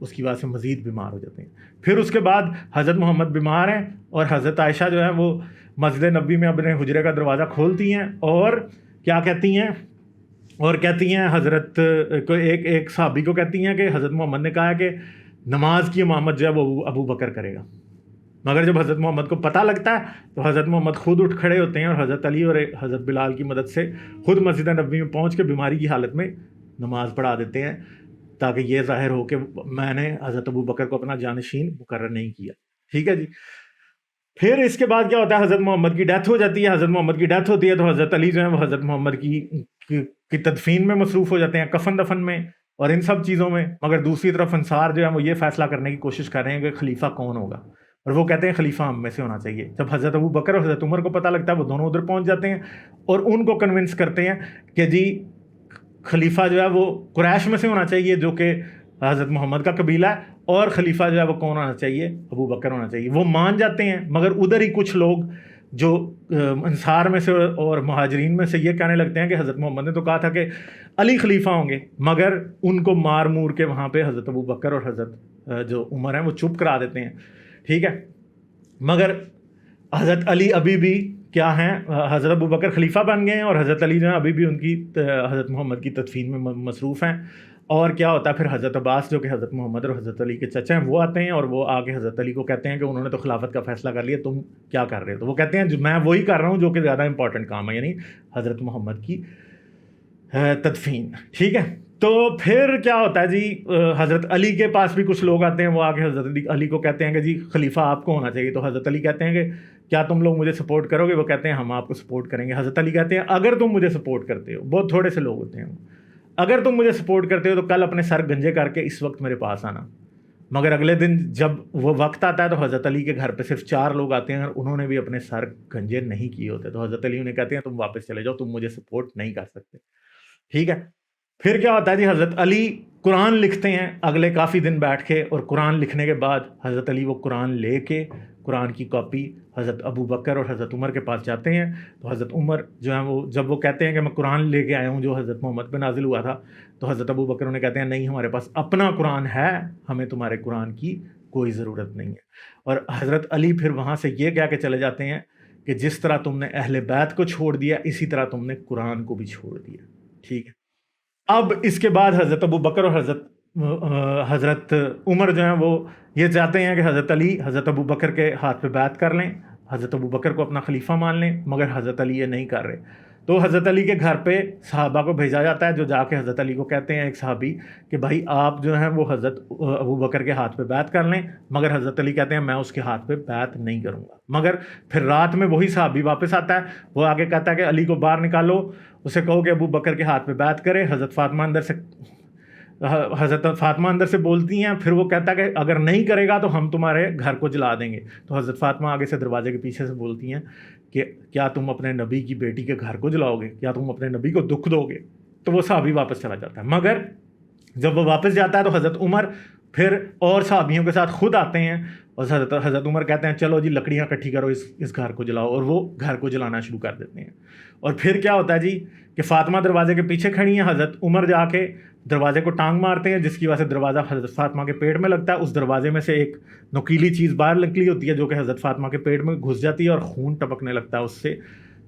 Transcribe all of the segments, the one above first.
اس کی وجہ سے مزید بیمار ہو جاتے ہیں. پھر اس کے بعد حضرت محمد بیمار ہیں اور حضرت عائشہ جو ہے وہ مسجد نبوی میں اپنے حجرے کا دروازہ کھولتی ہیں اور کیا کہتی ہیں، اور کہتی ہیں حضرت کو ایک صحابی کو کہتی ہیں کہ حضرت محمد نے کہا کہ نماز کی امامت جو ہے وہ ابو بکر کرے گا. مگر جب حضرت محمد کو پتہ لگتا ہے تو حضرت محمد خود اٹھ کھڑے ہوتے ہیں اور حضرت علی اور حضرت بلال کی مدد سے خود مسجد نبوی میں پہنچ کے بیماری کی حالت میں نماز پڑھا دیتے ہیں، تاکہ یہ ظاہر ہو کہ میں نے حضرت ابو بکر کو اپنا جانشین مقرر نہیں کیا. ٹھیک ہے جی. پھر اس کے بعد کیا ہوتا ہے، حضرت محمد کی ڈیتھ ہو جاتی ہے. حضرت محمد کی ڈیتھ ہوتی ہے تو حضرت علی جو ہیں وہ حضرت محمد کی تدفین میں مصروف ہو جاتے ہیں، کفن دفن میں اور ان سب چیزوں میں. مگر دوسری طرف انصار جو ہے وہ یہ فیصلہ کرنے کی کوشش کر رہے ہیں کہ خلیفہ کون ہوگا، اور وہ کہتے ہیں خلیفہ ہم میں سے ہونا چاہیے. جب حضرت ابو بکر اور حضرت عمر کو پتہ لگتا ہے وہ دونوں ادھر پہنچ جاتے ہیں اور ان کو کنونس کرتے ہیں کہ جی خلیفہ جو ہے وہ قریش میں سے ہونا چاہیے جو کہ حضرت محمد کا قبیلہ ہے، اور خلیفہ جو ہے وہ کون ہونا چاہیے، ابو بکر ہونا چاہیے. وہ مان جاتے ہیں. مگر ادھر ہی کچھ لوگ جو انصار میں سے اور مہاجرین میں سے یہ کہنے لگتے ہیں کہ حضرت محمد نے تو کہا تھا کہ علی خلیفہ ہوں گے، مگر ان کو مار مور کے وہاں پہ حضرت ابو بکر اور حضرت جو عمر ہیں وہ چپ کرا دیتے ہیں. ٹھیک ہے. مگر حضرت علی ابھی بھی کیا ہیں، حضرت ابو بکر خلیفہ بن گئے ہیں اور حضرت علی جو ہیں ابھی بھی ان کی حضرت محمد کی تدفین میں مصروف ہیں. اور کیا ہوتا ہے پھر حضرت عباس جو کہ حضرت محمد اور حضرت علی کے چچا ہیں وہ آتے ہیں اور وہ آ کے حضرت علی کو کہتے ہیں کہ انہوں نے تو خلافت کا فیصلہ کر لیا، تم کیا کر رہے ہو؟ تو وہ کہتے ہیں میں وہی کر رہا ہوں جو کہ زیادہ امپورٹنٹ کام ہے، یعنی حضرت محمد کی تدفین. ٹھیک ہے. تو پھر کیا ہوتا ہے جی، حضرت علی کے پاس بھی کچھ لوگ آتے ہیں، وہ آ کے حضرت علی کو کہتے ہیں کہ جی خلیفہ آپ کو ہونا چاہیے. تو حضرت علی کہتے ہیں کہ کیا تم لوگ مجھے سپورٹ کرو گے؟ وہ کہتے ہیں ہم آپ کو سپورٹ کریں گے. حضرت علی کہتے ہیں اگر تم مجھے سپورٹ کرتے ہو، بہت تھوڑے سے لوگ ہوتے ہیں، اگر تم مجھے سپورٹ کرتے ہو تو کل اپنے سر گنجے کر کے اس وقت میرے پاس آنا. مگر اگلے دن جب وہ وقت آتا ہے تو حضرت علی کے گھر پہ صرف 4 لوگ آتے ہیں اور انہوں نے بھی اپنے سر گنجے نہیں کیے ہوتے. تو حضرت علی انہیں کہتے ہیں تم واپس چلے جاؤ، تم مجھے سپورٹ نہیں کر سکتے. ٹھیک ہے. پھر کیا ہوتا ہے جی، حضرت علی قرآن لکھتے ہیں اگلے کافی دن بیٹھ کے، اور قرآن لکھنے کے بعد حضرت علی وہ قرآن لے کے قرآن کی کاپی حضرت ابو بکر اور حضرت عمر کے پاس جاتے ہیں. تو حضرت عمر جو ہیں وہ جب وہ کہتے ہیں کہ میں قرآن لے کے آیا ہوں جو حضرت محمد پہ نازل ہوا تھا، تو حضرت ابو بکر انہیں کہتے ہیں نہیں، ہمارے پاس اپنا قرآن ہے، ہمیں تمہارے قرآن کی کوئی ضرورت نہیں ہے. اور حضرت علی پھر وہاں سے یہ کہہ کے چلے جاتے ہیں کہ جس طرح تم نے اہل بیت کو چھوڑ دیا، اسی طرح تم نے قرآن کو بھی چھوڑ دیا. ٹھیک ہے. اب اس کے بعد حضرت ابو بکر اور حضرت عمر جو ہیں وہ یہ چاہتے ہیں کہ حضرت علی حضرت ابو بکر کے ہاتھ پہ بیعت کر لیں، حضرت ابو بکر کو اپنا خلیفہ مان لیں. مگر حضرت علی یہ نہیں کر رہے. تو حضرت علی کے گھر پہ صحابہ کو بھیجا جاتا ہے جو جا کے حضرت علی کو کہتے ہیں، ایک صحابی، کہ بھائی آپ جو ہیں وہ حضرت ابو بکر کے ہاتھ پہ بیعت کر لیں. مگر حضرت علی کہتے ہیں میں اس کے ہاتھ پہ بیعت نہیں کروں گا. مگر پھر رات میں وہی صحابی واپس آتا ہے، وہ آگے کہتا ہے کہ علی کو باہر نکالو، اسے کہو کہ ابو بکر کے ہاتھ پہ بیعت کرے. حضرت فاطمہ اندر سے بولتی ہیں، پھر وہ کہتا ہے کہ اگر نہیں کرے گا تو ہم تمہارے گھر کو جلا دیں گے. تو حضرت فاطمہ آگے سے دروازے کے پیچھے سے بولتی ہیں کہ کیا تم اپنے نبی کی بیٹی کے گھر کو جلاؤ گے؟ کیا تم اپنے نبی کو دکھ دو گے؟ تو وہ صحابی واپس چلا جاتا ہے. مگر جب وہ واپس جاتا ہے تو حضرت عمر پھر اور صحابیوں کے ساتھ خود آتے ہیں اور حضرت عمر کہتے ہیں چلو جی لکڑیاں اکٹھی کرو، اس گھر کو جلاؤ. اور وہ گھر کو جلانا شروع کر دیتے ہیں. اور پھر کیا ہوتا ہے جی کہ فاطمہ دروازے کے پیچھے کھڑی ہیں، حضرت عمر جا کے دروازے کو ٹانگ مارتے ہیں، جس کی وجہ سے دروازہ حضرت فاطمہ کے پیٹ میں لگتا ہے. اس دروازے میں سے ایک نوکیلی چیز باہر نکلی ہوتی ہے جو کہ حضرت فاطمہ کے پیٹ میں گھس جاتی ہے اور خون ٹپکنے لگتا ہے اس سے.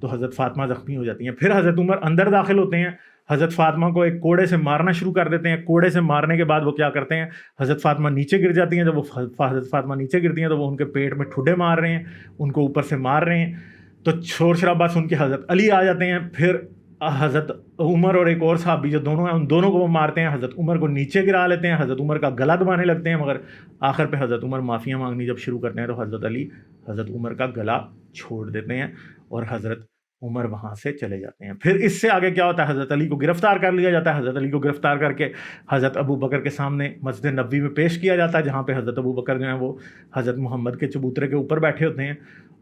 تو حضرت فاطمہ زخمی ہو جاتی ہیں. پھر حضرت عمر اندر داخل ہوتے ہیں، حضرت فاطمہ کو ایک کوڑے سے مارنا شروع کر دیتے ہیں. کوڑے سے مارنے کے بعد وہ کیا کرتے ہیں، حضرت فاطمہ نیچے گر جاتی ہیں. جب وہ حضرت فاطمہ نیچے گرتی ہیں تو وہ ان کے پیٹ میں ٹھڈے مار رہے ہیں، ان کو اوپر سے مار رہے ہیں. تو شور شرابہ سن کے حضرت علی آ جاتے ہیں. پھر حضرت عمر اور ایک اور صحابی جو دونوں ہیں ان دونوں کو وہ مارتے ہیں. حضرت عمر کو نیچے گرا لیتے ہیں، حضرت عمر کا گلا دبانے لگتے ہیں. مگر آخر پہ حضرت عمر معافیاں مانگنی جب شروع کرتے ہیں تو حضرت علی حضرت عمر کا گلا چھوڑ دیتے ہیں اور حضرت عمر وہاں سے چلے جاتے ہیں. پھر اس سے آگے کیا ہوتا ہے، حضرت علی کو گرفتار کر لیا جاتا ہے. حضرت علی کو گرفتار کر کے حضرت ابو بکر کے سامنے مسجد نبوی میں پیش کیا جاتا ہے، جہاں پہ حضرت ابو بکر جو ہیں وہ حضرت محمد کے چبوترے کے اوپر بیٹھے ہوتے ہیں.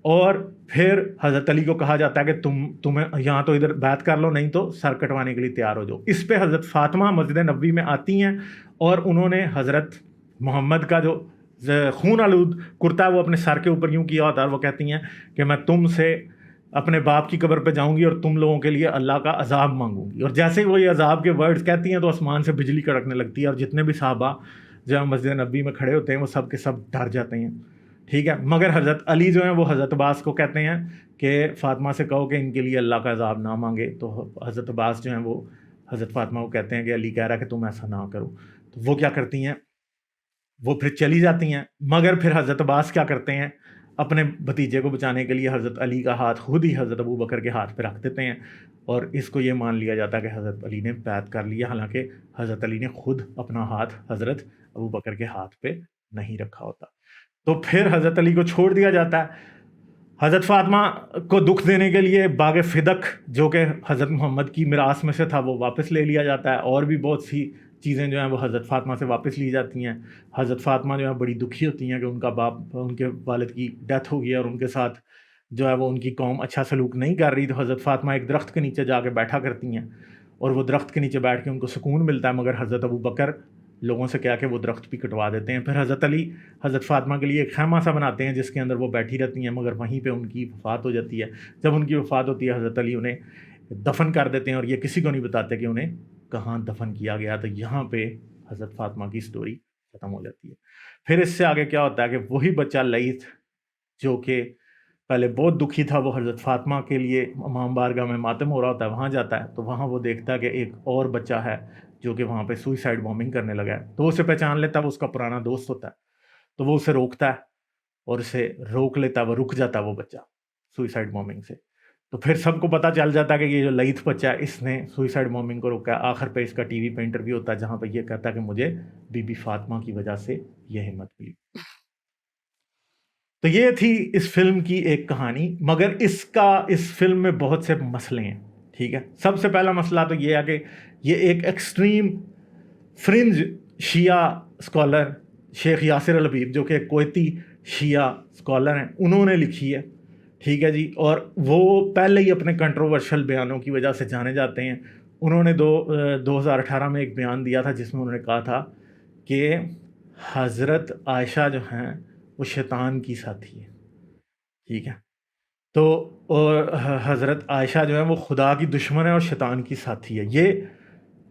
اور پھر حضرت علی کو کہا جاتا ہے کہ تمہیں یہاں تو ادھر بیعت کر لو، نہیں تو سر کٹوانے کے لیے تیار ہو جاؤ. اس پہ حضرت فاطمہ مسجد نبوی میں آتی ہیں اور انہوں نے حضرت محمد کا جو خون آلود کرتا ہے وہ اپنے سر کے اوپر یوں کیا ہوتا ہے، اور وہ کہتی ہیں کہ میں تم سے اپنے باپ کی قبر پہ جاؤں گی اور تم لوگوں کے لیے اللہ کا عذاب مانگوں گی. اور جیسے ہی وہ یہ عذاب کے ورڈز کہتی ہیں تو آسمان سے بجلی کڑکنے لگتی ہے اور جتنے بھی صحابہ جو ہے مسجد نبی میں کھڑے ہوتے ہیں وہ سب کے سب ڈر جاتے ہیں، ٹھیک ہے. مگر حضرت علی جو ہیں وہ حضرت عباس کو کہتے ہیں کہ فاطمہ سے کہو کہ ان کے لیے اللہ کا عذاب نہ مانگے. تو حضرت عباس جو ہیں وہ حضرت فاطمہ کو کہتے ہیں کہ علی کہہ رہا ہے کہ تم ایسا نہ کرو. تو وہ کیا کرتی ہیں، وہ پھر چلی جاتی ہیں. مگر پھر حضرت عباس کیا کرتے ہیں، اپنے بھتیجے کو بچانے کے لیے حضرت علی کا ہاتھ خود ہی حضرت ابو بکر کے ہاتھ پہ رکھ دیتے ہیں، اور اس کو یہ مان لیا جاتا ہے کہ حضرت علی نے بیعت کر لیا، حالانکہ حضرت علی نے خود اپنا ہاتھ حضرت ابو بکر کے ہاتھ پہ نہیں رکھا ہوتا. تو پھر حضرت علی کو چھوڑ دیا جاتا ہے. حضرت فاطمہ کو دکھ دینے کے لیے باغ فدق جو کہ حضرت محمد کی میراث میں سے تھا وہ واپس لے لیا جاتا ہے، اور بھی بہت سی چیزیں جو ہیں وہ حضرت فاطمہ سے واپس لی جاتی ہیں. حضرت فاطمہ جو ہے بڑی دکھی ہوتی ہیں کہ ان کا باپ، ان کے والد کی ڈیتھ ہو گئی اور ان کے ساتھ جو ہے وہ ان کی قوم اچھا سلوک نہیں کر رہی. تو حضرت فاطمہ ایک درخت کے نیچے جا کے بیٹھا کرتی ہیں، اور وہ درخت کے نیچے بیٹھ کے ان کو سکون ملتا ہے. مگر حضرت ابو بکر لوگوں سے کیا کہ وہ درخت بھی کٹوا دیتے ہیں. پھر حضرت علی حضرت فاطمہ کے لیے ایک خیمہ سا بناتے ہیں جس کے اندر وہ بیٹھی رہتی ہیں، مگر وہیں پہ ان کی وفات ہو جاتی ہے. جب ان کی وفات ہوتی ہے حضرت علی انہیں دفن کر دیتے ہیں، اور یہ کسی کو نہیں بتاتے کہ انہیں کہاں دفن کیا گیا. تو یہاں پہ حضرت فاطمہ کی سٹوری ختم ہو جاتی ہے. پھر اس سے آگے کیا ہوتا ہے کہ وہی بچہ لیث جو کہ پہلے بہت دکھی تھا، وہ حضرت فاطمہ کے لیے امام بارگاہ میں ماتم ہو رہا ہوتا ہے، وہاں جاتا ہے. تو وہاں وہ دیکھتا ہے کہ ایک اور بچہ ہے جو کہ وہاں پہ سوئسائڈ بومبنگ کرنے لگا ہے. تو اسے پہچان لیتا ہے، وہ اس کا پرانا دوست ہوتا ہے. تو وہ اسے روکتا ہے اور اسے روک لیتا ہے، وہ رک جاتا ہے وہ بچہ سوئسائڈ بومبنگ سے. تو پھر سب کو پتہ چل جاتا ہے کہ یہ جو لیث بچہ ہے اس نے سوئسائڈ بومبنگ کو روکا ہے. آخر پہ اس کا ٹی وی پہ انٹرویو ہوتا ہے جہاں پہ یہ کہتا ہے کہ مجھے بی بی فاطمہ کی وجہ سے یہ ہمت ملی. تو یہ تھی اس فلم کی ایک کہانی. مگر اس فلم میں بہت سے مسئلے ہیں، ٹھیک ہے. سب سے پہلا مسئلہ تو یہ ہے کہ یہ ایک ایکسٹریم فرنج شیعہ اسکالر شیخ یاسر الحبیب جو کہ کویتی شیعہ اسکالر ہیں، انہوں نے لکھی ہے، ٹھیک ہے جی. اور وہ پہلے ہی اپنے کنٹروورشل بیانوں کی وجہ سے جانے جاتے ہیں. انہوں نے 2018 میں ایک بیان دیا تھا جس میں انہوں نے کہا تھا کہ حضرت عائشہ جو ہیں وہ شیطان کی ساتھی ہے، ٹھیک ہے. تو حضرت عائشہ جو ہے وہ خدا کی دشمن ہے اور شیطان کی ساتھی ہے، یہ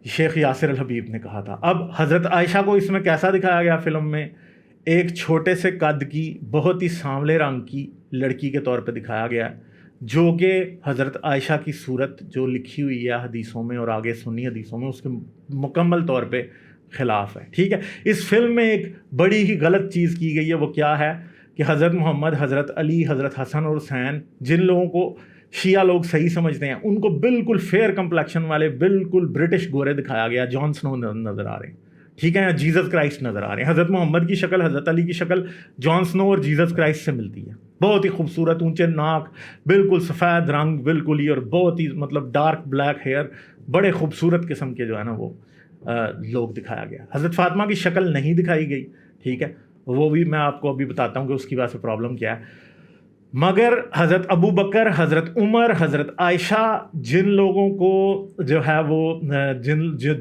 شیخ یاسر الحبیب نے کہا تھا. اب حضرت عائشہ کو اس میں کیسا دکھایا گیا فلم میں، ایک چھوٹے سے قد کی بہت ہی سانولے رنگ کی لڑکی کے طور پہ دکھایا گیا، جو کہ حضرت عائشہ کی صورت جو لکھی ہوئی ہے حدیثوں میں اور آگے سنی حدیثوں میں اس کے مکمل طور پہ خلاف ہے، ٹھیک ہے. اس فلم میں ایک بڑی ہی غلط چیز کی گئی ہے، وہ کیا ہے کہ حضرت محمد، حضرت علی، حضرت حسن اور حسین، جن لوگوں کو شیعہ لوگ صحیح سمجھتے ہیں، ان کو بالکل فیئر کمپلیکشن والے، بالکل برٹش گورے دکھایا گیا. جان سنو نظر آ رہے ہیں، ٹھیک ہے، جیزس کرائسٹ نظر آ رہے ہیں. حضرت محمد کی شکل، حضرت علی کی شکل جان سنو اور جیزس کرائسٹ سے ملتی ہے. بہت ہی خوبصورت، اونچے ناک، بالکل سفید رنگ بالکل ہی، اور بہت ہی مطلب ڈارک بلیک ہیئر، بڑے خوبصورت قسم کے جو ہے نا وہ لوگ دکھایا گیا. حضرت فاطمہ کی شکل نہیں دکھائی گئی، ٹھیک ہے. وہ بھی میں آپ کو ابھی بتاتا ہوں کہ اس کی وجہ سے پرابلم کیا ہے. مگر حضرت ابو بکر، حضرت عمر، حضرت عائشہ، جن لوگوں کو جو ہے وہ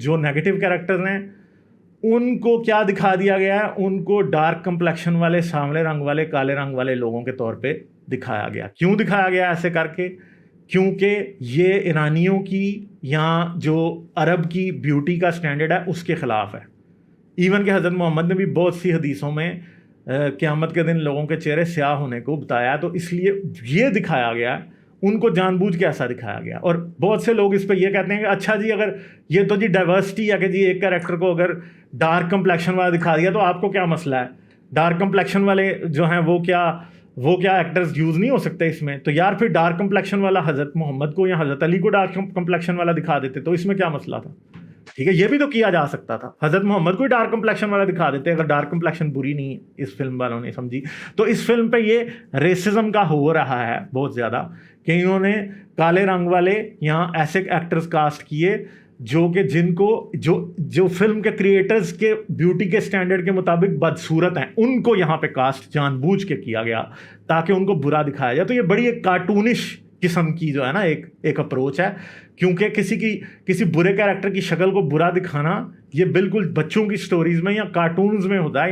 جو نیگیٹو کیریکٹرز ہیں، ان کو کیا دکھا دیا گیا ہے، ان کو ڈارک کمپلیکشن والے، سانولے رنگ والے، کالے رنگ والے لوگوں کے طور پہ دکھایا گیا. کیوں دکھایا گیا ایسے کر کے؟ کیونکہ یہ ایرانیوں کی یا جو عرب کی بیوٹی کا سٹینڈرڈ ہے اس کے خلاف ہے. ایون کہ حضرت محمد نے بھی بہت سی حدیثوں میں قیامت کے دن لوگوں کے چہرے سیاہ ہونے کو بتایا، تو اس لیے یہ دکھایا گیا، ان کو جان بوجھ کے ایسا دکھایا گیا. اور بہت سے لوگ اس پہ یہ کہتے ہیں کہ اچھا جی اگر یہ تو جی ڈائیورسٹی ہے کہ جی ایک کیریکٹر کو اگر ڈارک کمپلیکشن والا دکھا دیا تو آپ کو کیا مسئلہ ہے، ڈارک کمپلیکشن والے جو ہیں وہ کیا ایکٹرز یوز نہیں ہو سکتے اس میں؟ تو یار پھر ڈارک کمپلیکشن والا حضرت محمد کو یا حضرت علی کو ڈارک کمپلیکشن والا دکھا دیتے تو اس میں کیا مسئلہ تھا، ٹھیک ہے. یہ بھی تو کیا جا سکتا تھا، حضرت محمد کو ڈارک کمپلیکشن والا دکھا دیتے اگر ڈارک کمپلیکشن بری نہیں اس فلم والوں نے سمجھی. تو اس فلم پہ یہ ریسزم کا ہو رہا ہے بہت زیادہ کہ انہوں نے کالے رنگ والے یہاں ایسے ایکٹرز کاسٹ کیے جو کہ جن کو جو فلم کے کریٹرز کے بیوٹی کے سٹینڈرڈ کے مطابق بدصورت ہیں، ان کو یہاں پہ کاسٹ جان بوجھ کے کیا گیا تاکہ ان کو برا دکھایا جائے. تو یہ بڑی ایک کارٹونش قسم کی جو ہے نا ایک اپروچ ہے، کیونکہ کسی برے کیریکٹر کی شکل کو برا دکھانا یہ بالکل بچوں کی سٹوریز میں یا کارٹونز میں ہوتا ہے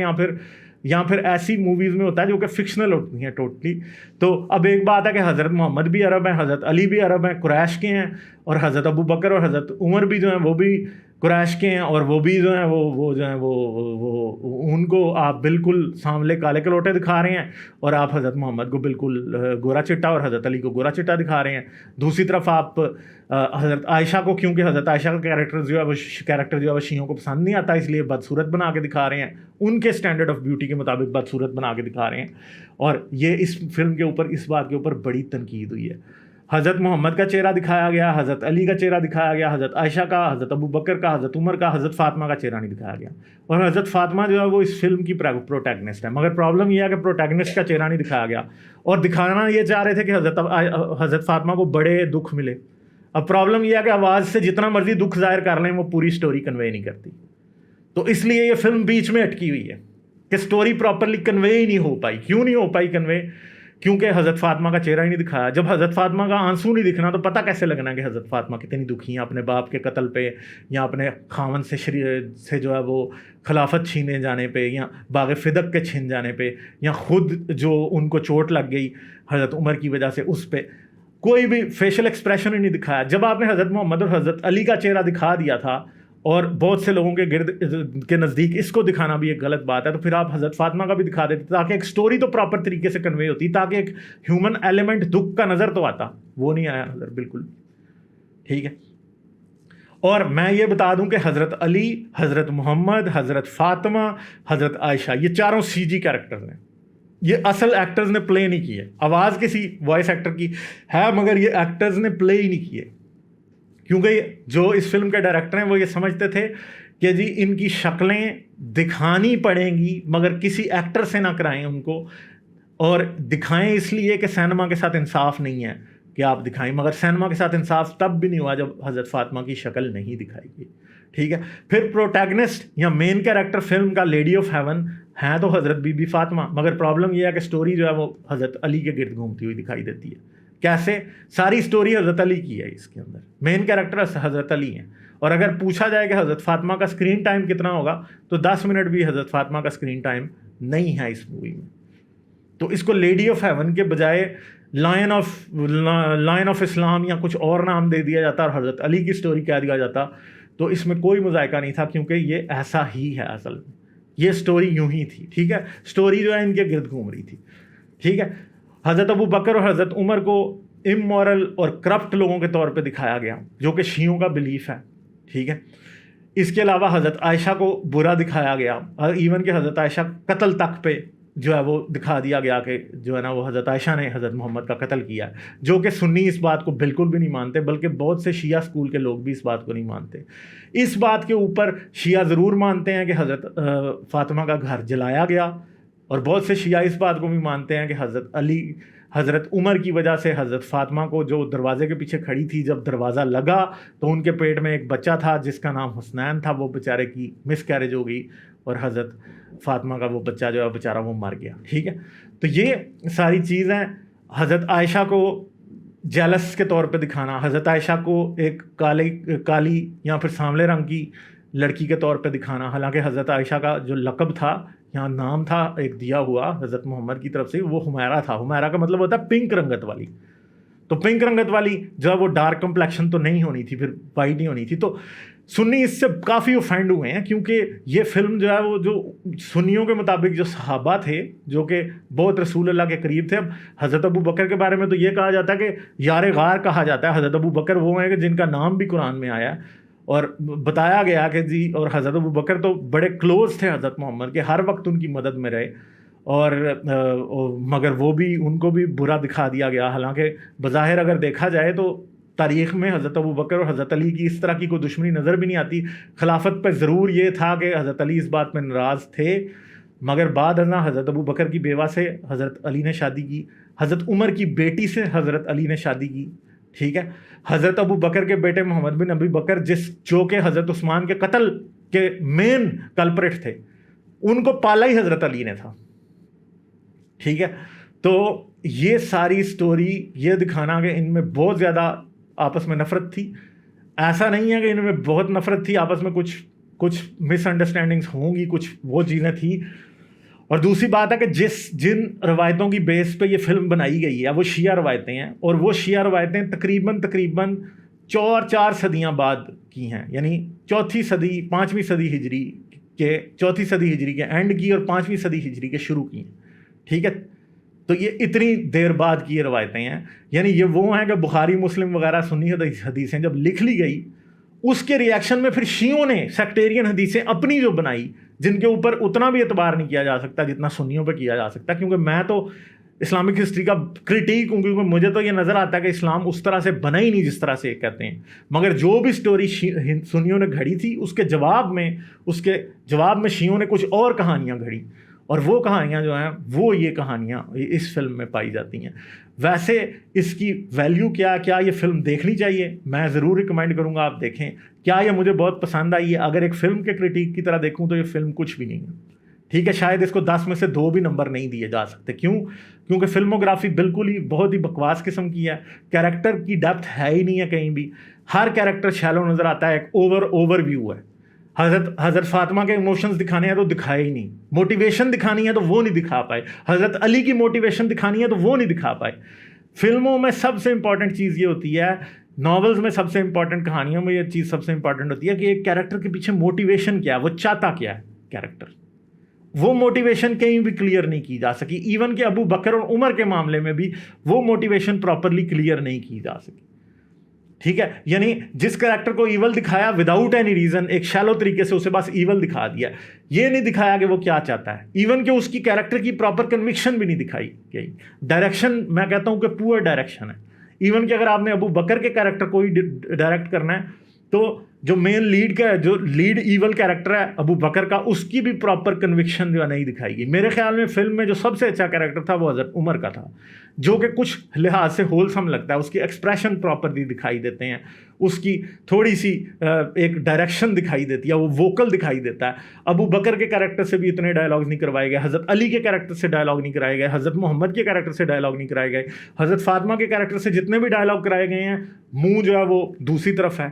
یا پھر ایسی موویز میں ہوتا ہے جو کہ فکشنل ہوتی ہیں ٹوٹلی. تو اب ایک بات ہے کہ حضرت محمد بھی عرب ہیں، حضرت علی بھی عرب ہیں، قریش کے ہیں، اور حضرت ابو بکر اور حضرت عمر بھی جو ہیں وہ بھی قریش کے ہیں، اور وہ بھی جو ہیں وہ جو ہیں وہ ان کو آپ بالکل سامنے کالے کلوٹے دکھا رہے ہیں، اور آپ حضرت محمد کو بالکل گورا چٹا اور حضرت علی کو گورا چٹا دکھا رہے ہیں. دوسری طرف آپ حضرت عائشہ کو، کیونکہ حضرت عائشہ کا کیریکٹر جو ہے وہ شیعوں کو پسند نہیں آتا، اس لیے بدصورت بنا کے دکھا رہے ہیں، ان کے اسٹینڈرڈ آف بیوٹی کے مطابق بدصورت بنا کے دکھا رہے ہیں. اور یہ اس فلم کے اوپر اس بات کے اوپر بڑی تنقید ہوئی ہے. حضرت محمد کا چہرہ دکھایا گیا، حضرت علی کا چہرہ دکھایا گیا، حضرت عائشہ کا، حضرت ابو بکر کا، حضرت عمر کا، حضرت فاطمہ کا چہرہ نہیں دکھایا گیا. اور حضرت فاطمہ جو ہے وہ اس فلم کی پروٹیگنسٹ ہے، مگر پرابلم یہ ہے کہ پروٹیگنسٹ کا چہرہ نہیں دکھایا گیا، اور دکھانا یہ چاہ رہے تھے کہ حضرت فاطمہ کو بڑے دکھ ملے. اب پرابلم یہ ہے کہ آواز سے جتنا مرضی دکھ ظاہر کر لیں وہ پوری سٹوری کنوے نہیں کرتی. تو اس لیے یہ فلم بیچ میں اٹکی ہوئی ہے کہ سٹوری پراپرلی کنوے ہی نہیں ہو پائی. کیوں نہیں ہو پائی کنوے؟ کیونکہ حضرت فاطمہ کا چہرہ ہی نہیں دکھایا. جب حضرت فاطمہ کا آنسو نہیں دکھنا تو پتہ کیسے لگنا کہ حضرت فاطمہ کتنی دکھی ہیں اپنے باپ کے قتل پہ، یا اپنے خاوند سے جو ہے وہ خلافت چھینے جانے پہ، یا باغ فدق کے چھین جانے پہ، یا خود جو ان کو چوٹ لگ گئی حضرت عمر کی وجہ سے اس پہ. کوئی بھی فیشل ایکسپریشن ہی نہیں دکھایا. جب آپ نے حضرت محمد اور حضرت علی کا چہرہ دکھا دیا تھا، اور بہت سے لوگوں کے گرد کے نزدیک اس کو دکھانا بھی ایک غلط بات ہے، تو پھر آپ حضرت فاطمہ کا بھی دکھا دیتے تاکہ ایک سٹوری تو پراپر طریقے سے کنوے ہوتی، تاکہ ایک ہیومن ایلیمنٹ دکھ کا نظر تو آتا. وہ نہیں آیا حضرت بالکل. ٹھیک ہے. اور میں یہ بتا دوں کہ حضرت علی، حضرت محمد، حضرت فاطمہ، حضرت عائشہ، یہ چاروں سی جی کیریکٹرز ہیں. یہ اصل ایکٹرز نے پلے نہیں کی ہے. آواز کسی وائس ایکٹر کی ہے، مگر یہ ایکٹرز نے پلے ہی نہیں کیے، کیونکہ جو اس فلم کے ڈائریکٹر ہیں وہ یہ سمجھتے تھے کہ جی ان کی شکلیں دکھانی پڑیں گی، مگر کسی ایکٹر سے نہ کرائیں ان کو، اور دکھائیں اس لیے کہ سینما کے ساتھ انصاف نہیں ہے کہ آپ دکھائیں. مگر سینما کے ساتھ انصاف تب بھی نہیں ہوا جب حضرت فاطمہ کی شکل نہیں دکھائی گئی. ٹھیک ہے. پھر پروٹیگنسٹ یا مین کیریکٹر فلم کا لیڈی آف ہیون ہیں تو حضرت بی بی فاطمہ، مگر پرابلم یہ ہے کہ سٹوری جو ہے وہ حضرت علی کے گرد گھومتی ہوئی دکھائی دیتی ہے. کیسے؟ ساری سٹوری حضرت علی کی ہے، اس کے اندر مین کیریکٹر حضرت علی ہیں. اور اگر پوچھا جائے کہ حضرت فاطمہ کا اسکرین ٹائم کتنا ہوگا تو 10 منٹ بھی حضرت فاطمہ کا اسکرین ٹائم نہیں ہے اس مووی میں. تو اس کو لیڈی آف ہیون کے بجائے لائن آف اسلام یا کچھ اور نام دے دیا جاتا اور حضرت علی کی سٹوری کہہ دیا جاتا تو اس میں کوئی مذائقہ نہیں تھا، کیونکہ یہ ایسا ہی ہے اصل میں. یہ سٹوری یوں ہی تھی. ٹھیک ہے. سٹوری جو ہے ان کے گرد گھوم رہی تھی. ٹھیک ہے. حضرت ابو بکر اور حضرت عمر کو امورل اور کرپٹ لوگوں کے طور پہ دکھایا گیا، جو کہ شیعوں کا بلیف ہے. ٹھیک ہے. اس کے علاوہ حضرت عائشہ کو برا دکھایا گیا، ایون کہ حضرت عائشہ قتل تک پہ جو ہے وہ دکھا دیا گیا کہ جو ہے نا وہ حضرت عائشہ نے حضرت محمد کا قتل کیا ہے، جو کہ سنی اس بات کو بالکل بھی نہیں مانتے، بلکہ بہت سے شیعہ اسکول کے لوگ بھی اس بات کو نہیں مانتے. اس بات کے اوپر شیعہ ضرور مانتے ہیں کہ حضرت فاطمہ کا گھر جلایا گیا، اور بہت سے شیعہ اس بات کو بھی مانتے ہیں کہ حضرت علی، حضرت عمر کی وجہ سے حضرت فاطمہ کو جو دروازے کے پیچھے کھڑی تھی، جب دروازہ لگا تو ان کے پیٹ میں ایک بچہ تھا جس کا نام حسنین تھا، وہ بیچارے کی مس کیریج ہو گئی اور حضرت فاطمہ کا وہ بچہ جو ہے بیچارہ وہ مر گیا. ٹھیک ہے. تو یہ ساری چیزیں حضرت عائشہ کو جیلس کے طور پہ دکھانا، حضرت عائشہ کو ایک کالی یا پھر سانولے رنگ کی لڑکی کے طور پہ دکھانا، حالانکہ حضرت عائشہ کا جو لقب تھا، یہاں نام تھا ایک دیا ہوا حضرت محمد کی طرف سے، وہ حمیرہ تھا. حمیرہ کا مطلب ہوتا ہے پنک رنگت والی. تو پنک رنگت والی جو ہے وہ ڈارک کمپلیکشن تو نہیں ہونی تھی، پھر وائٹ نہیں ہونی تھی. تو سنی اس سے کافی اوفینڈ ہوئے ہیں، کیونکہ یہ فلم جو ہے وہ جو سنیوں کے مطابق جو صحابہ تھے جو کہ بہت رسول اللہ کے قریب تھے. اب حضرت ابو بکر کے بارے میں تو یہ کہا جاتا ہے کہ یار غار کہا جاتا ہے. حضرت ابو بکر وہ ہیں کہ جن کا نام بھی قرآن میں آیا ہے، اور بتایا گیا کہ جی، اور حضرت ابو بکر تو بڑے کلوز تھے حضرت محمد کے، ہر وقت ان کی مدد میں رہے، اور مگر وہ بھی ان کو بھی برا دکھا دیا گیا. حالانکہ بظاہر اگر دیکھا جائے تو تاریخ میں حضرت ابو بکر اور حضرت علی کی اس طرح کی کوئی دشمنی نظر بھی نہیں آتی. خلافت پہ ضرور یہ تھا کہ حضرت علی اس بات پہ ناراض تھے، مگر بعد ازاں حضرت ابو بکر کی بیوہ سے حضرت علی نے شادی کی، حضرت عمر کی بیٹی سے حضرت علی نے شادی کی. ٹھیک ہے. حضرت ابو بکر کے بیٹے محمد بن ابی بکر جو کہ حضرت عثمان کے قتل کے مین کلپریٹ تھے، ان کو پالا ہی حضرت علی نے تھا. ٹھیک ہے. تو یہ ساری سٹوری یہ دکھانا کہ ان میں بہت زیادہ آپس میں نفرت تھی. ایسا نہیں ہے کہ ان میں بہت نفرت تھی آپس میں، کچھ مس انڈرسٹینڈنگس ہوں گی، کچھ وہ چیزیں تھیں. اور دوسری بات ہے کہ جن روایتوں کی بیس پہ یہ فلم بنائی گئی ہے وہ شیعہ روایتیں ہیں، اور وہ شیعہ روایتیں تقریباً چار صدیاں بعد کی ہیں، یعنی چوتھی صدی 5ویں صدی ہجری کے، چوتھی صدی ہجری کے اینڈ کی اور 5ویں صدی ہجری کے شروع کی ہیں، ٹھیک ہے. تو یہ اتنی دیر بعد کی یہ روایتیں ہیں، یعنی یہ وہ ہیں کہ بخاری مسلم وغیرہ سنی حدیثیں جب لکھ لی گئی، اس کے ریاکشن میں پھر شیعوں نے سیکٹیرین حدیثیں اپنی جو بنائی، جن کے اوپر اتنا بھی اعتبار نہیں کیا جا سکتا جتنا سنیوں پہ کیا جا سکتا. کیونکہ میں تو اسلامک ہسٹری کا کرٹیک ہوں، کیونکہ مجھے تو یہ نظر آتا ہے کہ اسلام اس طرح سے بنا ہی نہیں جس طرح سے کہتے ہیں. مگر جو بھی سٹوری سنیوں نے گھڑی تھی، اس کے جواب میں شیعوں نے کچھ اور کہانیاں گھڑی، اور وہ کہانیاں جو ہیں وہ یہ کہانیاں اس فلم میں پائی جاتی ہیں. ویسے اس کی ویلیو کیا یہ فلم دیکھنی چاہیے، میں ضرور ریکمینڈ کروں گا آپ دیکھیں. کیا یہ مجھے بہت پسند آئی ہے؟ اگر ایک فلم کے کرٹیک کی طرح دیکھوں تو یہ فلم کچھ بھی نہیں ہے، ٹھیک ہے. شاید اس کو 10 میں سے 2 بھی نمبر نہیں دیے جا سکتے. کیونکہ فلموگرافی بالکل ہی بہت ہی بکواس قسم کی ہے. کیریکٹر کی ڈیپتھ ہے ہی نہیں ہے کہیں بھی، ہر کیریکٹر شیلو نظر آتا ہے. ایک اوور ویو ہے. حضرت فاطمہ کے ایموشنز دکھانے ہیں تو دکھائے ہی نہیں، موٹیویشن دکھانی ہے تو وہ نہیں دکھا پائے، حضرت علی کی موٹیویشن دکھانی ہے تو وہ نہیں دکھا پائے. فلموں میں سب سے امپورٹنٹ چیز یہ ہوتی ہے، ناولز میں سب سے امپورٹنٹ، کہانیوں میں یہ چیز سب سے امپورٹنٹ ہوتی ہے کہ ایک کیریکٹر کے پیچھے موٹیویشن کیا ہے، وہ چاہتا کیا ہے کیریکٹر. وہ موٹیویشن کہیں بھی کلیئر نہیں کی جا سکی. ایون کہ ابو بکر اور عمر کے معاملے میں بھی وہ موٹیویشن پراپرلی کلیئر نہیں کی جا سکی، ٹھیک ہے. یعنی جس کریکٹر کو ایول دکھایا وداؤٹ اینی ریزن، ایک شیلو طریقے سے اسے بس ایول دکھا دیا، یہ نہیں دکھایا کہ وہ کیا چاہتا ہے. ایون کہ اس کی کیریکٹر کی پراپر کنوکشن بھی نہیں دکھائی گئی. ڈائریکشن میں کہتا ہوں کہ پور ڈائریکشن ہے. ایون کہ اگر آپ نے ابو بکر کے کیریکٹر کو ہی ڈائریکٹ کرنا ہے تو جو مین لیڈ ایول کیریکٹر ہے ابو بکر کا، اس کی بھی پراپر کنوکشن جو ہے نہیں دکھائی گئی. میرے خیال میں فلم میں جو سب سے اچھا کیریکٹر تھا وہ حضرت عمر کا تھا، جو کہ کچھ لحاظ سے ہولسم لگتا ہے. اس کی ایکسپریشن پراپرلی دکھائی دیتے ہیں، اس کی تھوڑی سی ایک ڈائریکشن دکھائی دیتی ہے، وہ ووکل دکھائی دیتا ہے. ابو بکر کے کیریکٹر سے بھی اتنے ڈائلاگ نہیں کروائے گئے، حضرت علی کے کیریکٹر سے ڈائلاگ نہیں کرائے گئے، حضرت محمد کے کیریکٹر سے ڈائلاگ نہیں کرائے گئے. حضرت فاطمہ کے کیریکٹر سے جتنے بھی ڈائلاگ کرائے گئے ہیں، منہ جو ہے وہ دوسری طرف ہے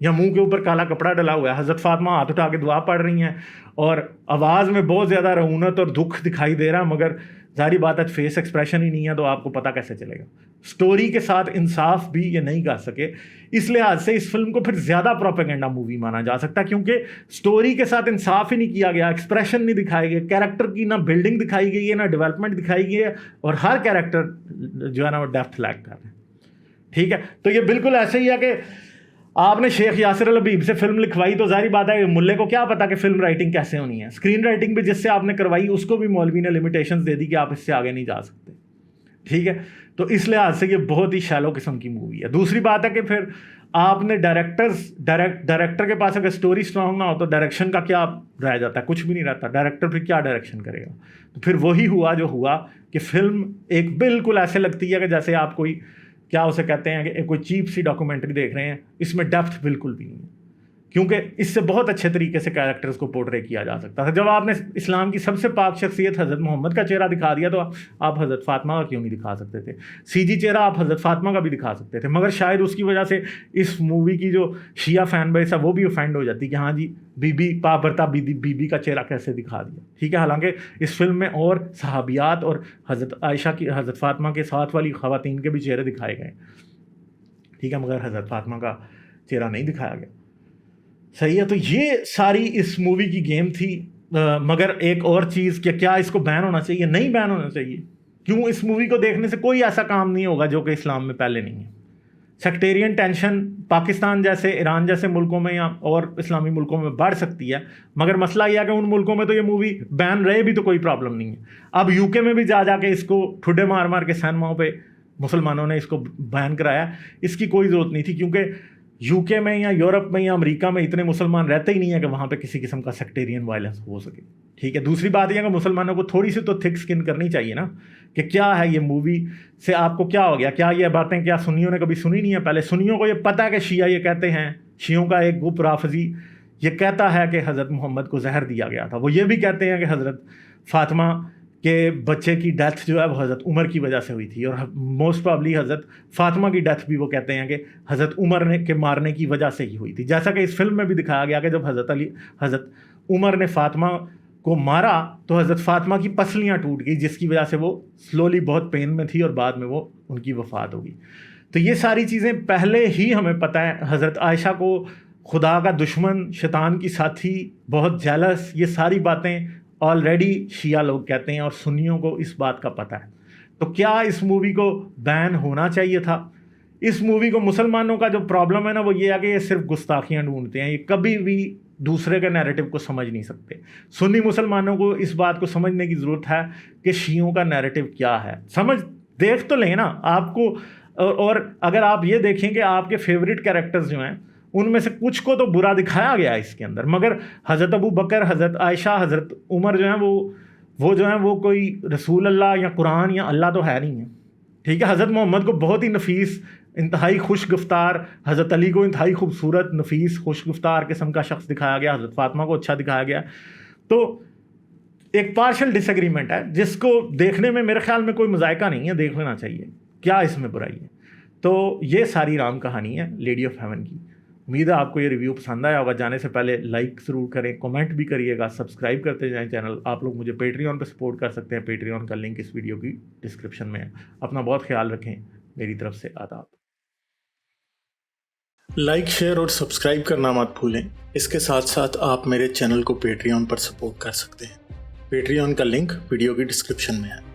یا منہ کے اوپر کالا کپڑا ڈلا ہوا ہے. حضرت فاطمہ ہاتھ اٹھا کے دعا پڑھ رہی ہیں اور آواز میں بہت زیادہ رعونت اور دکھ دکھائی دے رہا ہے، مگر ظاہری بات ہے فیس ایکسپریشن ہی نہیں ہے، تو آپ کو پتہ کیسے چلے گا. سٹوری کے ساتھ انصاف بھی یہ نہیں کر سکے. اس لحاظ سے اس فلم کو پھر زیادہ پروپیگنڈا مووی مانا جا سکتا ہے، کیونکہ سٹوری کے ساتھ انصاف ہی نہیں کیا گیا، ایکسپریشن نہیں دکھائے گئے، کیریکٹر کی نہ بلڈنگ دکھائی گئی ہے نہ ڈیولپمنٹ دکھائی گئی ہے، اور ہر کیریکٹر جو ہے نا وہ ڈیپتھ لیک کر رہے ہیں، ٹھیک ہے. تو یہ بالکل ایسے ہی ہے کہ آپ نے شیخ یاسر الحبیب سے فلم لکھوائی تو ظاہری بات ہے ملے کو کیا پتا کہ فلم رائٹنگ کیسے ہونی ہے. اسکرین رائٹنگ بھی جس سے آپ نے کروائی اس کو بھی مولوی نے لمیٹیشنز دے دی کہ آپ اس سے آگے نہیں جا سکتے، ٹھیک ہے. تو اس لحاظ سے یہ بہت ہی شیلو قسم کی مووی ہے. دوسری بات ہے کہ پھر آپ نے ڈائریکٹر کے پاس اگر سٹوری اسٹرانگ نہ ہو تو ڈائریکشن کا کیا رہ جاتا ہے؟ کچھ بھی نہیں رہتا. ڈائریکٹر پھر کیا ڈائریکشن کرے گا؟ تو پھر وہی ہوا جو ہوا کہ فلم ایک بالکل ایسے لگتی ہے کہ جیسے آپ کوئی کیا اسے کہتے ہیں کہ کوئی چیپ سی ڈاکومنٹری دیکھ رہے ہیں. اس میں ڈیپتھ بالکل بھی نہیں ہے، کیونکہ اس سے بہت اچھے طریقے سے کیریکٹرز کو پورٹرے کیا جا سکتا تھا. جب آپ نے اسلام کی سب سے پاک شخصیت حضرت محمد کا چہرہ دکھا دیا تو آپ حضرت فاطمہ کا کیوں نہیں دکھا سکتے تھے؟ سی جی چہرہ آپ حضرت فاطمہ کا بھی دکھا سکتے تھے. مگر شاید اس کی وجہ سے اس مووی کی جو شیعہ فین بیس ہے وہ بھی افینڈ ہو جاتی کہ ہاں جی بی بی پابرتا بی بی کا چہرہ کیسے دکھا دیا، ٹھیک ہے. حالانکہ اس فلم میں اور صحابیات اور حضرت عائشہ کی، حضرت فاطمہ کے ساتھ والی خواتین کے بھی چہرے دکھائے گئے، ٹھیک ہے، مگر حضرت فاطمہ کا چہرہ نہیں دکھایا گیا. صحیح ہے. تو یہ ساری اس مووی کی گیم تھی. مگر ایک اور چیز کہ کیا اس کو بین ہونا چاہیے؟ نہیں بین ہونا چاہیے. کیوں؟ اس مووی کو دیکھنے سے کوئی ایسا کام نہیں ہوگا جو کہ اسلام میں پہلے نہیں ہے. سیکٹیرین ٹینشن پاکستان جیسے، ایران جیسے ملکوں میں یا اور اسلامی ملکوں میں بڑھ سکتی ہے، مگر مسئلہ یہ ہے کہ ان ملکوں میں تو یہ مووی بین رہے بھی تو کوئی پرابلم نہیں ہے. اب یو کے میں بھی جا کے اس کو ٹھڈے مار کے سینماؤں پہ مسلمانوں نے اس کو بین کرایا. اس کی کوئی ضرورت نہیں تھی، کیونکہ یو کے میں یا یورپ میں یا امریکہ میں اتنے مسلمان رہتے ہی نہیں ہیں کہ وہاں پہ کسی قسم کا سیکٹیرین وائلنس ہو سکے، ٹھیک ہے. دوسری بات یہ ہے کہ مسلمانوں کو تھوڑی سی تو تھک سکن کرنی چاہیے نا، کہ کیا ہے یہ مووی سے آپ کو کیا ہو گیا؟ کیا یہ باتیں کیا سنیوں نے کبھی سنی نہیں ہے پہلے؟ سنیوں کو یہ پتہ ہے کہ شیعہ یہ کہتے ہیں، شیعوں کا ایک گروپ رافضی یہ کہتا ہے کہ حضرت محمد کو زہر دیا گیا تھا. وہ یہ بھی کہتے ہیں کہ حضرت فاطمہ کہ بچے کی ڈیتھ جو ہے وہ حضرت عمر کی وجہ سے ہوئی تھی، اور موسٹ پرابلی حضرت فاطمہ کی ڈیتھ بھی وہ کہتے ہیں کہ حضرت عمر نے کے مارنے کی وجہ سے ہی ہوئی تھی. جیسا کہ اس فلم میں بھی دکھایا گیا کہ جب حضرت عمر نے فاطمہ کو مارا تو حضرت فاطمہ کی پسلیاں ٹوٹ گئی، جس کی وجہ سے وہ سلولی بہت پین میں تھی اور بعد میں وہ ان کی وفات ہو گئی. تو یہ ساری چیزیں پہلے ہی ہمیں پتہ ہے. حضرت عائشہ کو خدا کا دشمن، شیطان کی ساتھی، بہت جیلس، یہ ساری باتیں آلریڈی شیعہ لوگ کہتے ہیں اور سنیوں کو اس بات کا پتہ ہے. تو کیا اس مووی کو بین ہونا چاہیے تھا؟ اس مووی کو مسلمانوں کا جو پرابلم ہے نا وہ یہ ہے کہ یہ صرف گستاخیاں ڈھونڈتے ہیں، یہ کبھی بھی دوسرے کے نیریٹو کو سمجھ نہیں سکتے. سنی مسلمانوں کو اس بات کو سمجھنے کی ضرورت ہے کہ شیعوں کا نیریٹو کیا ہے. سمجھ دیکھ تو لیں نا آپ کو. اور اگر آپ یہ دیکھیں کہ آپ کے فیوریٹ کیریکٹرز جو ہیں ان میں سے کچھ کو تو برا دکھایا گیا ہے اس کے اندر، مگر حضرت ابو بکر، حضرت عائشہ، حضرت عمر جو ہیں وہ جو ہیں وہ کوئی رسول اللہ یا قرآن یا اللہ تو ہے نہیں ہے. ٹھیک ہے، حضرت محمد کو بہت ہی نفیس، انتہائی خوش گفتار، حضرت علی کو انتہائی خوبصورت، نفیس، خوش گفتار قسم کا شخص دکھایا گیا، حضرت فاطمہ کو اچھا دکھایا گیا. تو ایک پارشل ڈس ایگریمنٹ ہے جس کو دیکھنے میں میرے خیال میں کوئی مذائقہ نہیں ہے، دیکھ لینا چاہیے، کیا اس میں برائی ہے. تو یہ ساری رام کہانی ہے لیڈی آف ہیون کی. امید ہے آپ کو یہ ریویو پسند آیا ہوگا. جانے سے پہلے لائک ضرور کریں، کمنٹ بھی کریے گا، سبسکرائب کرتے جائیں چینل. آپ لوگ مجھے پیٹریون پہ سپورٹ کر سکتے ہیں، پیٹریون کا لنک اس ویڈیو کی ڈسکرپشن میں ہے. اپنا بہت خیال رکھیں. میری طرف سے آداب. لائک، شیئر اور سبسکرائب کرنا مت بھولیں. اس کے ساتھ ساتھ آپ میرے چینل کو پیٹریون پر سپورٹ کر سکتے ہیں. پیٹریون کا لنک ویڈیو کی ڈسکرپشن میں ہے.